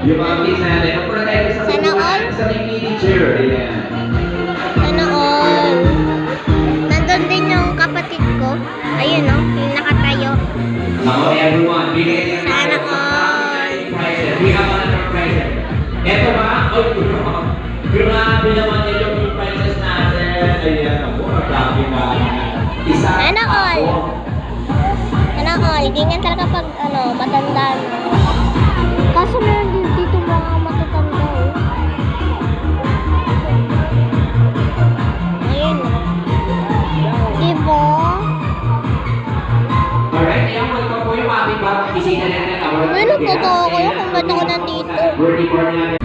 Yung mga kids natin. Ang pula tayo sa Sana all. sa may mini chair. Ayan. Sana all. Nandun din yung kapatid ko. Ayun o, yung nakatayo. Ako, everyone. Bigay niya Sana all. We have another prize. Ito ba? Yung nabi naman niya yung prizes natin. Ayan. Ako, magkaki na. Isa. Sana all. Sana all. Ganyan talaga pag matanda na. Kaso meron din dito mga matatanda eh. Ayun o. Diba? Alright, ayan. Welcome po yung ating bagong bisita natin. Ano totoo ko yun kung ba't ako nandito? Birthday party natin